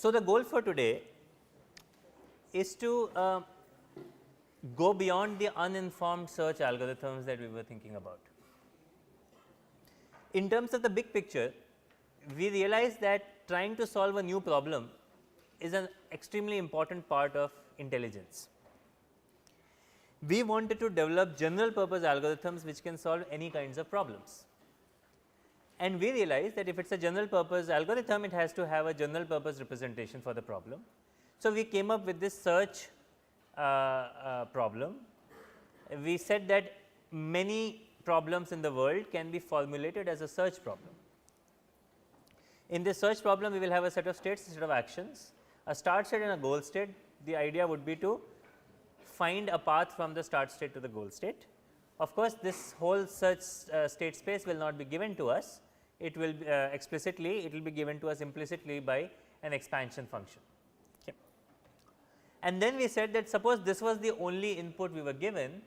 So, the goal for today is to go beyond the uninformed search algorithms that we were thinking about. In terms of the big picture, we realize that trying to solve a new problem is an extremely important part of intelligence. We wanted to develop general purpose algorithms which can solve any kinds of problems. And we realized that if it is a general purpose algorithm, it has to have a general purpose representation for the problem. So, we came up with this search problem. We said that many problems in the world can be formulated as a search problem. In this search problem, we will have a set of states, a set of actions, a start state and a goal state. The idea would be to find a path from the start state to the goal state. Of course, this whole search state space will not be given to us. It will explicitly, it will be given to us implicitly by an expansion function. Okay. And then we said that suppose this was the only input we were given,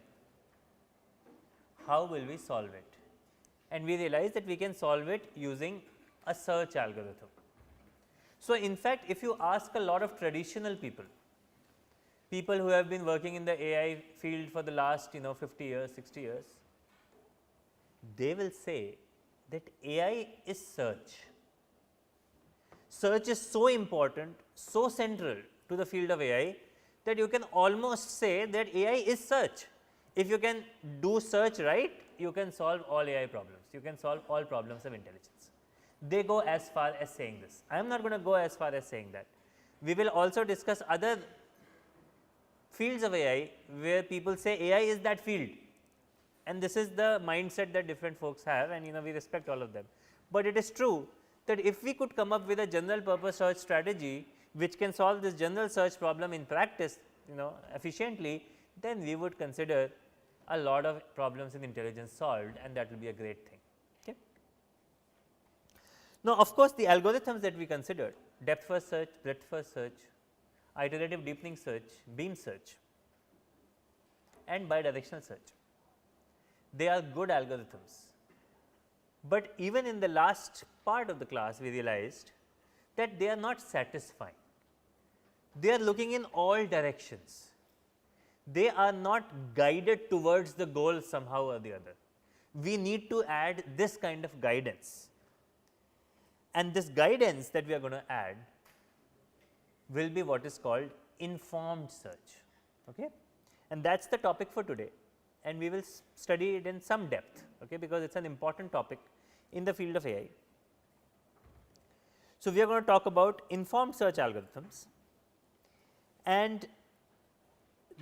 how will we solve it? And we realized that we can solve it using a search algorithm. So, in fact, if you ask a lot of traditional people, people who have been working in the AI field for the last 50 years, 60 years, they will say that AI is search. Search is so important, so central to the field of AI that you can almost say that AI is search. If you can do search right, you can solve all AI problems, you can solve all problems of intelligence. They go as far as saying this. I am not going to go as far as saying that. We will also discuss other fields of AI where people say AI is that field, and this is the mindset that different folks have, and we respect all of them. But it is true that if we could come up with a general purpose search strategy which can solve this general search problem in practice efficiently, then we would consider a lot of problems in intelligence solved, and that will be a great thing. Okay. Now, of course, the algorithms that we considered, depth first search, breadth first search, iterative deepening search, beam search and bidirectional search, they are good algorithms. But even in the last part of the class, we realized that they are not satisfying. They are looking in all directions. They are not guided towards the goal somehow or the other. We need to add this kind of guidance, and this guidance that we are going to add will be what is called informed search. Okay? And that is the topic for today, and we will study it in some depth, okay, because it is an important topic in the field of AI. So, we are going to talk about informed search algorithms, and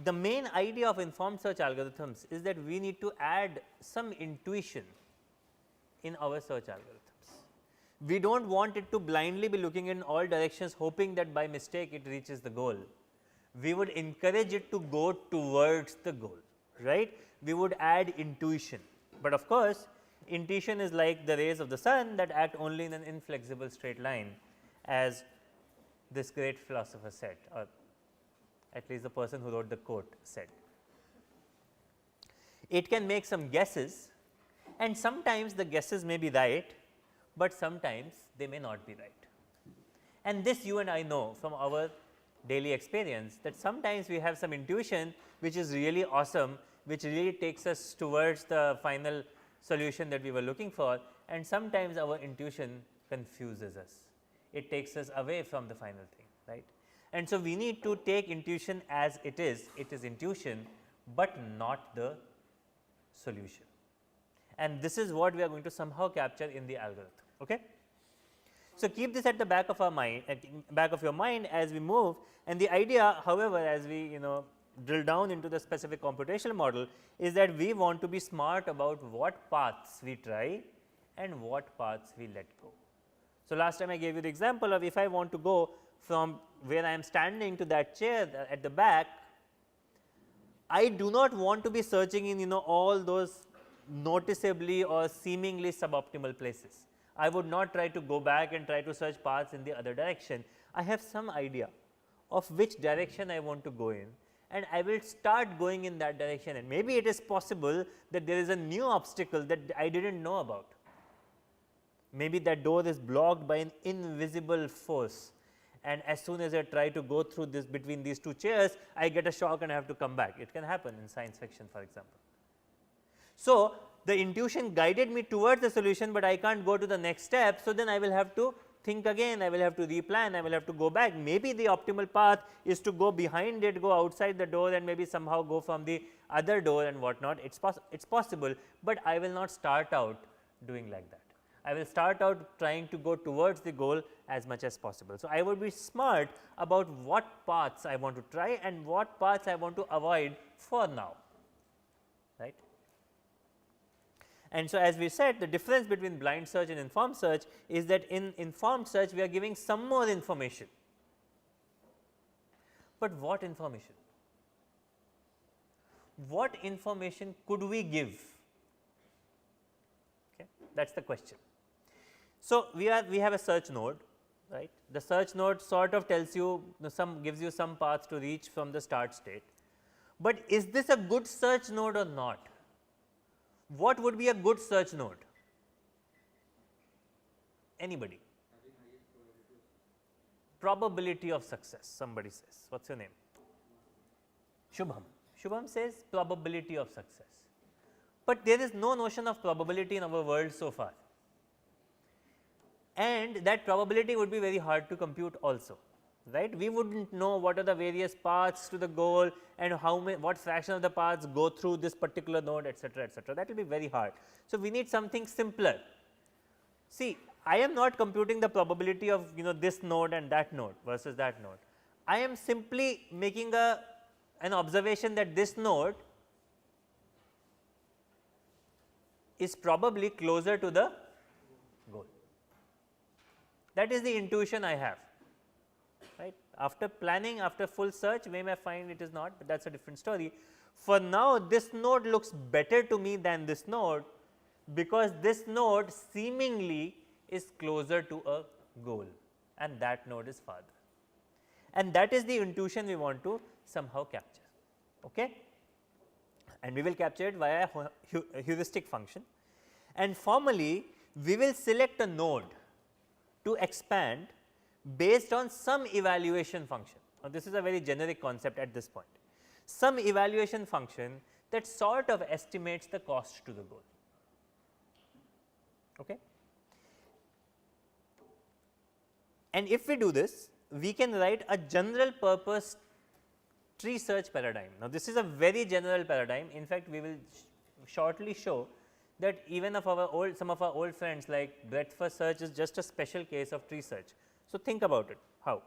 the main idea of informed search algorithms is that we need to add some intuition in our search algorithms. We do not want it to blindly be looking in all directions hoping that by mistake it reaches the goal. We would encourage it to go towards the goal, right. We would add intuition, but of course, intuition is like the rays of the sun that act only in an inflexible straight line, as this great philosopher said, or at least the person who wrote the quote said. It can make some guesses, and sometimes the guesses may be right, but sometimes they may not be right. And this you and I know from our daily experience, that sometimes we have some intuition which is really awesome, which really takes us towards the final solution that we were looking for, and sometimes our intuition confuses us. It takes us away from the final thing, right. And so, we need to take intuition as it is intuition, but not the solution, and this is what we are going to somehow capture in the algorithm. Okay. So, keep this at the back of our mind, back of your mind as we move, and the idea, however, as we drill down into the specific computational model, is that we want to be smart about what paths we try and what paths we let go. So, last time I gave you the example of if I want to go from where I am standing to that chair at the back, I do not want to be searching in all those noticeably or seemingly suboptimal places. I would not try to go back and try to search paths in the other direction. I have some idea of which direction I want to go in, and I will start going in that direction, and maybe it is possible that there is a new obstacle that I did not know about. Maybe that door is blocked by an invisible force, and as soon as I try to go through this between these two chairs, I get a shock and I have to come back. It can happen in science fiction, for example. So, the intuition guided me towards the solution, but I can't go to the next step. So, then I will have to think again, I will have to replan, I will have to go back. Maybe the optimal path is to go behind it, go outside the door and maybe somehow go from the other door and whatnot. It's possible, but I will not start out doing like that. I will start out trying to go towards the goal as much as possible. So, I would be smart about what paths I want to try and what paths I want to avoid for now, right. And so, as we said, the difference between blind search and informed search is that in informed search we are giving some more information, but what information? What information could we give? Okay, that is the question. So, we have a search node, right. The search node sort of tells you gives you some paths to reach from the start state, but is this a good search node or not? What would be a good search node? Anybody? Probability of success, somebody says. What is your name? Shubham. Shubham says probability of success, but there is no notion of probability in our world so far, and that probability would be very hard to compute also, right. We would not know what are the various paths to the goal and what fraction of the paths go through this particular node, etc., etc. That will be very hard. So, we need something simpler. See, I am not computing the probability of this node and that node versus that node. I am simply making an observation that this node is probably closer to the goal. That is the intuition I have, right. After planning, after full search, we may find it is not, but that is a different story. For now, this node looks better to me than this node, because this node seemingly is closer to a goal and that node is farther, and that is the intuition we want to somehow capture, okay. And we will capture it via a heuristic function, and formally we will select a node to expand based on some evaluation function. Now, this is a very generic concept at this point, some evaluation function that sort of estimates the cost to the goal, okay. And if we do this, we can write a general purpose tree search paradigm. Now, this is a very general paradigm. In fact, we will shortly show that even of our some of our old friends like breadth first search is just a special case of tree search. So, think about it how.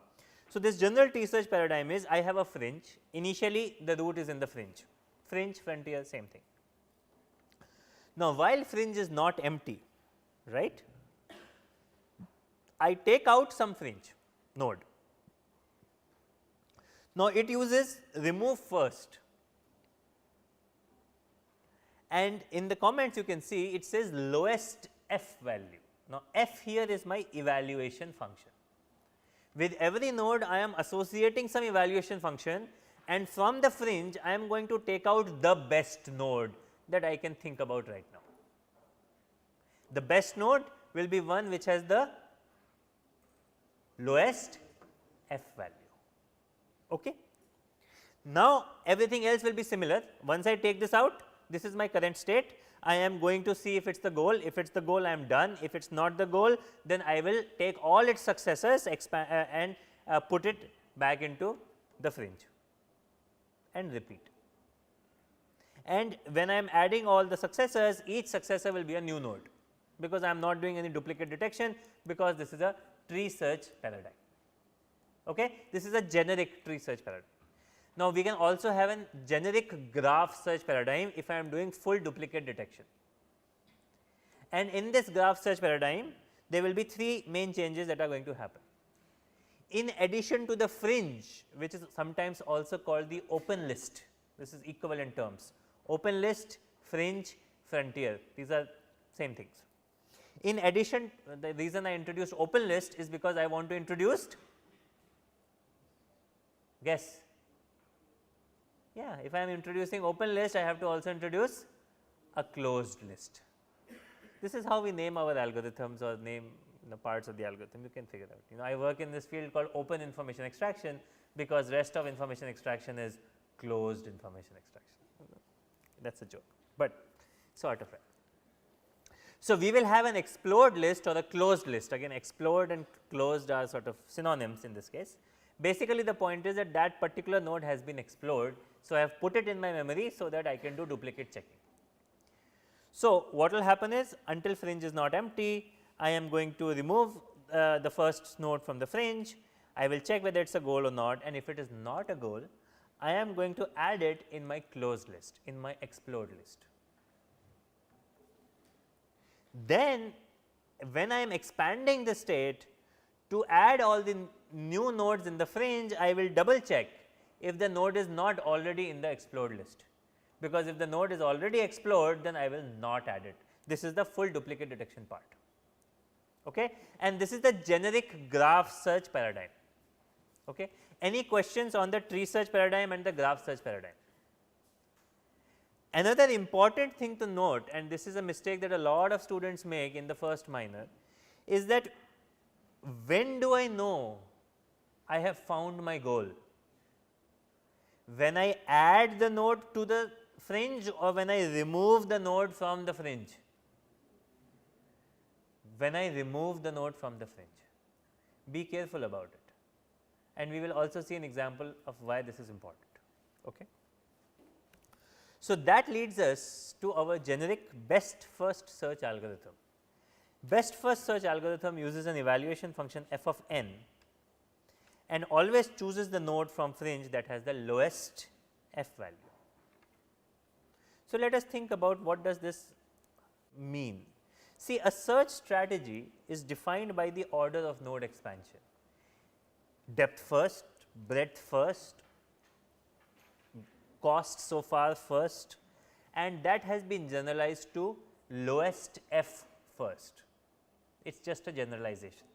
So, this general tree search paradigm is I have a fringe, initially the root is in the fringe, frontier, same thing. Now, while fringe is not empty, right, I take out some fringe node. Now, it uses remove first, and in the comments you can see it says lowest f value. Now, f here is my evaluation function. With every node I am associating some evaluation function, and from the fringe I am going to take out the best node that I can think about right now. The best node will be one which has the lowest f value. Okay. Now, everything else will be similar. Once I take this out, this is my current state. I am going to see if it is the goal. If it is the goal, I am done. If it is not the goal, then I will take all its successors and put it back into the fringe and repeat. And when I am adding all the successors, each successor will be a new node, because I am not doing any duplicate detection, because this is a tree search paradigm. Okay? This is a generic tree search paradigm. Now, we can also have a generic graph search paradigm if I am doing full duplicate detection. And in this graph search paradigm, there will be three main changes that are going to happen. In addition to the fringe, which is sometimes also called the open list, this is equivalent terms, open list, fringe, frontier, these are same things. In addition, the reason I introduced open list is because I want to introduce, guess. Yeah, if I am introducing open list, I have to also introduce a closed list. This is how we name our algorithms or name parts of the algorithm, you can figure out. I work in this field called open information extraction, because rest of information extraction is closed information extraction. That is a joke, but sort of right. So, we will have an explored list or a closed list. Again, explored and closed are sort of synonyms in this case. Basically, the point is that that particular node has been explored. So, I have put it in my memory so that I can do duplicate checking. So, what will happen is, until fringe is not empty, I am going to remove the first node from the fringe. I will check whether it is a goal or not, and if it is not a goal, I am going to add it in my closed list, in my explored list. Then, when I am expanding the state to add all the new nodes in the fringe, I will double check if the node is not already in the explored list, because if the node is already explored, then I will not add it. This is the full duplicate detection part. Okay? And this is the generic graph search paradigm. Okay? Any questions on the tree search paradigm and the graph search paradigm? Another important thing to note, and this is a mistake that a lot of students make in the first minor, is that when do I know I have found my goal? When I add the node to the fringe, or when I remove the node from the fringe? When I remove the node from the fringe. Be careful about it, and we will also see an example of why this is important. Okay. So, that leads us to our generic best first search algorithm. Best first search algorithm uses an evaluation function f of n and always chooses the node from fringe that has the lowest f value. So, let us think about what does this mean. See, a search strategy is defined by the order of node expansion: depth first, breadth first, cost so far first, and that has been generalized to lowest f first. It is just a generalization.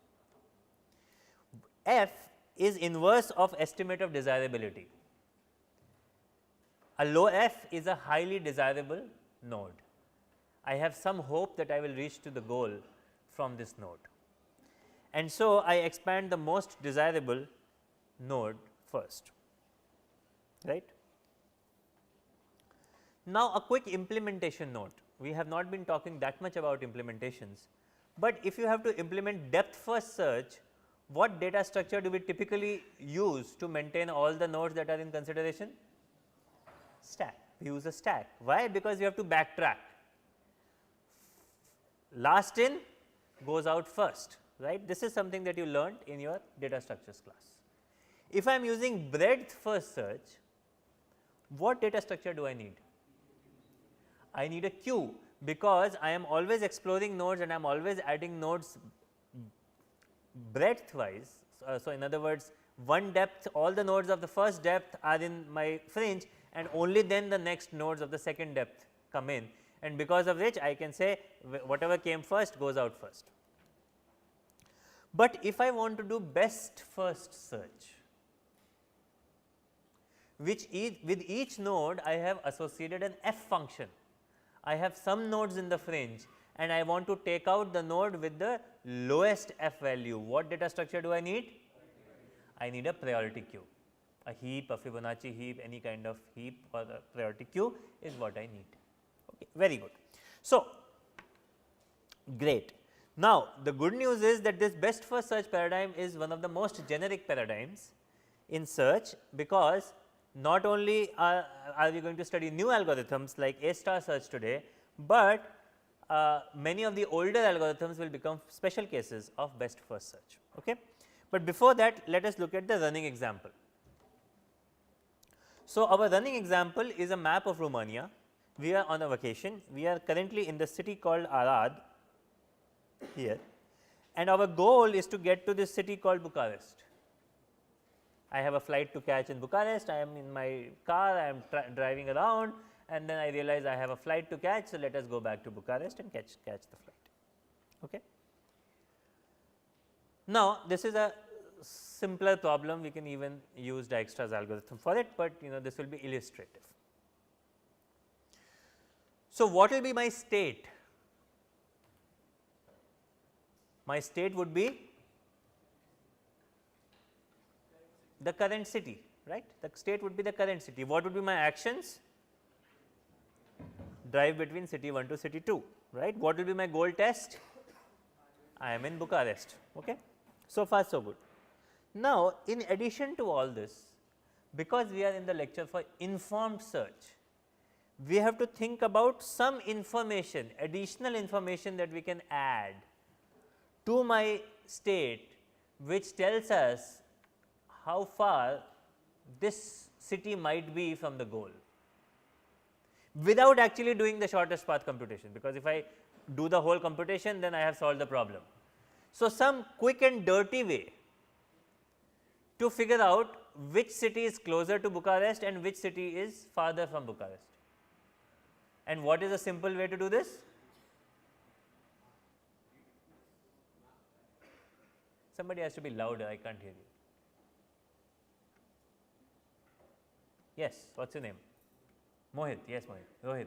F is inverse of estimate of desirability. A low f is a highly desirable node. I have some hope that I will reach to the goal from this node, and so I expand the most desirable node first, right. Now, a quick implementation note. We have not been talking that much about implementations, but if you have to implement depth first search, what data structure do we typically use to maintain all the nodes that are in consideration? Stack. We use a stack. Why? Because you have to backtrack. Last in goes out first, right. This is something that you learned in your data structures class. If I am using breadth first search, what data structure do I need? I need a queue, because I am always exploring nodes and I am always adding nodes breadth wise. So, in other words, one depth, all the nodes of the first depth are in my fringe, and only then the next nodes of the second depth come in, and because of which I can say whatever came first goes out first. But if I want to do best first search, with each node I have associated an f function. I have some nodes in the fringe and I want to take out the node with the lowest f value. What data structure do I need? I need a priority queue. A heap, a Fibonacci heap, any kind of heap or a priority queue is what I need. Okay, very good. So, great. Now, the good news is that this best first search paradigm is one of the most generic paradigms in search, because not only are we going to study new algorithms like A star search today, but many of the older algorithms will become special cases of best first search. Okay. But before that, let us look at the running example. So, our running example is a map of Romania. We are on a vacation. We are currently in the city called Arad here, and our goal is to get to this city called Bucharest. I have a flight to catch in Bucharest. I am in my car, I am driving around, and then I realize I have a flight to catch. So, let us go back to Bucharest and catch the flight. Okay. Now, this is a simpler problem. We can even use Dijkstra's algorithm for it, but this will be illustrative. So, what will be my state? My state would be the current city, right. The state would be the current city. What would be my actions? Drive between city 1 to city 2, right. What will be my goal test? I am in Bucharest. Okay. So far so good. Now, in addition to all this, because we are in the lecture for informed search, we have to think about some information, additional information that we can add to my state, which tells us how far this city might be from the goal, without actually doing the shortest path computation, because if I do the whole computation, then I have solved the problem. So, some quick and dirty way to figure out which city is closer to Bucharest and which city is farther from Bucharest. And what is a simple way to do this? Somebody has to be louder, I can't hear you. Yes, what's your name? Mohit, yes Mohit, Rohit.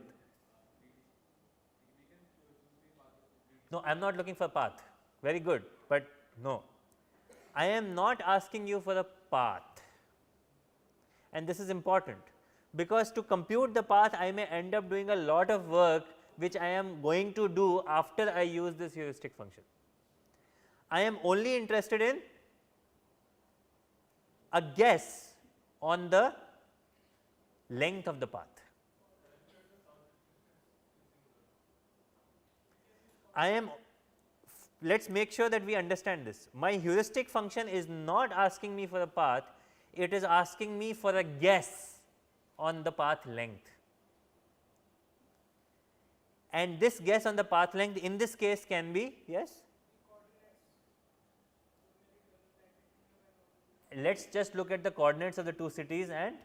No, I am not looking for path, very good, but no. I am not asking you for a path, and this is important, because to compute the path I may end up doing a lot of work which I am going to do after I use this heuristic function. I am only interested in a guess on the length of the path. Let us make sure that we understand this. My heuristic function is not asking me for a path, it is asking me for a guess on the path length. And this guess on the path length in this case can be, yes? Let us just look at the coordinates of the two cities and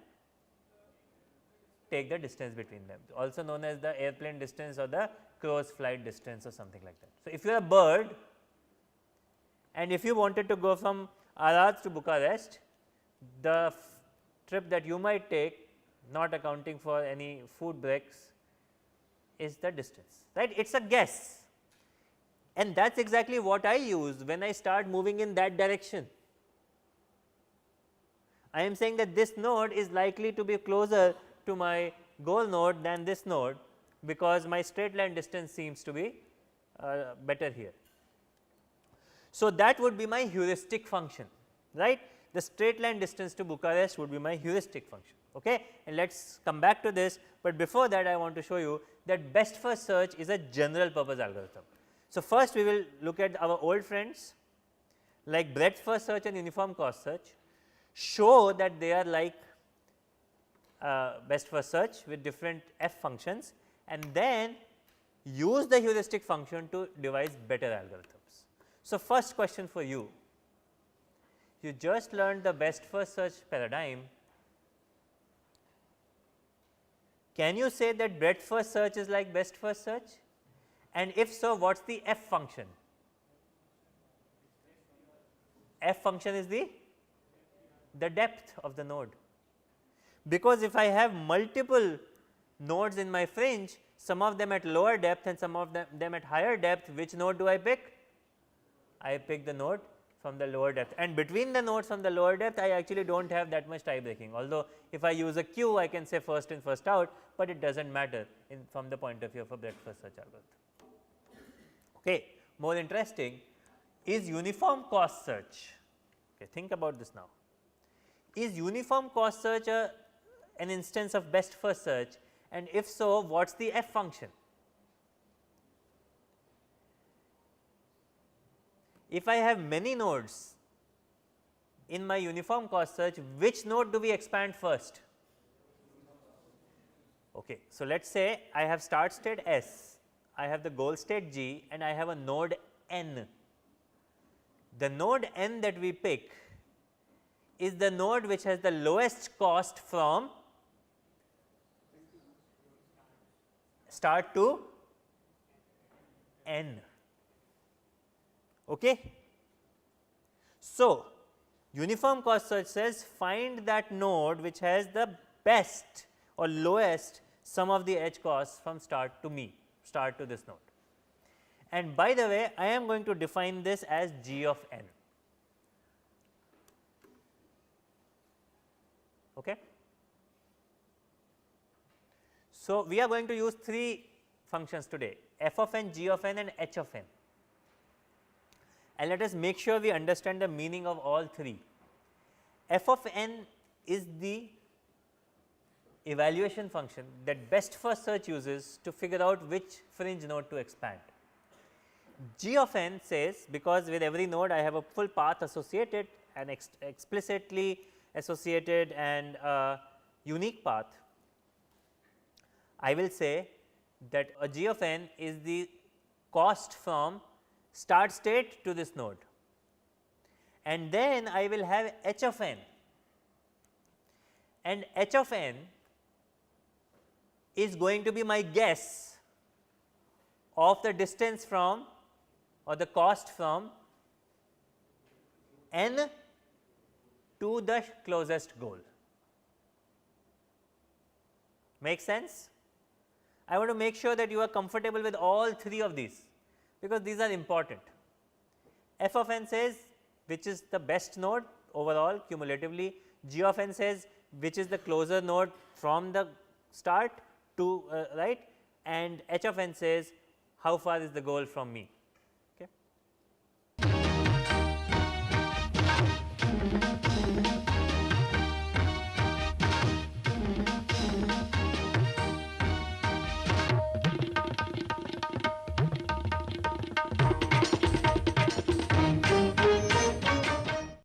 take the distance between them, also known as the airplane distance or the crow's flight distance or something like that. So, if you are a bird and if you wanted to go from Arad to Bucharest, the trip that you might take, not accounting for any food breaks, is the distance, right. It is a guess, and that is exactly what I use when I start moving in that direction. I am saying that this node is likely to be closer to my goal node than this node, because my straight line distance seems to be better here. So, that would be my heuristic function, right. The straight line distance to Bucharest would be my heuristic function, okay. And let us come back to this, but before that I want to show you that best first search is a general purpose algorithm. So, first we will look at our old friends like breadth first search and uniform cost search, show that they are like best first search with different f functions, and then use the heuristic function to devise better algorithms. So, first question for you, you just learned the best first search paradigm. Can you say that breadth first search is like best first search? And if so, what is the f function? F function is the depth of the node, because if I have multiple nodes in my fringe, some of them at lower depth and some of them at higher depth, which node do I pick? I pick the node from the lower depth, and between the nodes from the lower depth I actually do not have that much tie breaking, although if I use a queue I can say first in first out, but it does not matter from the point of view of a breadth first search algorithm. Okay. More interesting is uniform cost search. Okay, think about this now. Is uniform cost search an instance of best first search, and if so, what is the f function? If I have many nodes in my uniform cost search, which node do we expand first? Okay. So, let us say I have start state S, I have the goal state G, and I have a node N. The node N that we pick is the node which has the lowest cost from start to N. Okay. So, uniform cost search says find that node which has the best or lowest sum of the edge costs from start to this node. And by the way, I am going to define this as g of n. Okay. So, we are going to use 3 functions today, f of n, g of n and h of n, and let us make sure we understand the meaning of all 3. F of n is the evaluation function that best first search uses to figure out which fringe node to expand. G of n says, because with every node I have a full path associated, an explicitly associated and unique path, I will say that a g of n is the cost from start state to this node, and then I will have h of n, and h of n is going to be my guess of the distance from or the cost from n to the closest goal. Make sense? I want to make sure that you are comfortable with all 3 of these, because these are important. F of n says which is the best node overall cumulatively, g of n says which is the closer node from the start to right, and h of n says how far is the goal from me.